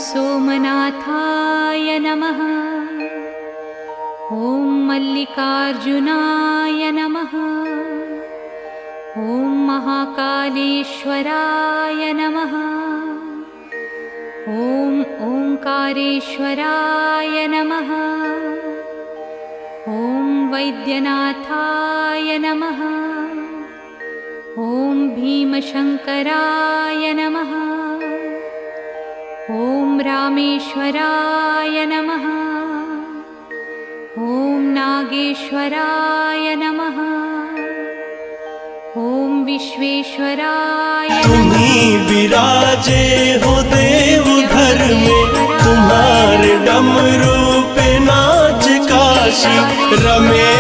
सोमनाथाय नमः। ॐ मल्लिकार्जुनाय नमः। ॐ महाकालेश्वराय नमः। ॐ ओंकारेश्वराय नमः। ॐ वैद्यनाथाय नमः। ॐ भीमशंकराय नमः। ॐ रामेश्वराय नमः। ॐ नागेश्वराय नमः। ॐ विश्वेश्वराय नमः। तुम्ही विराजे हो देव घर में, तुम्हारे डमरू पे नाच काशी रमे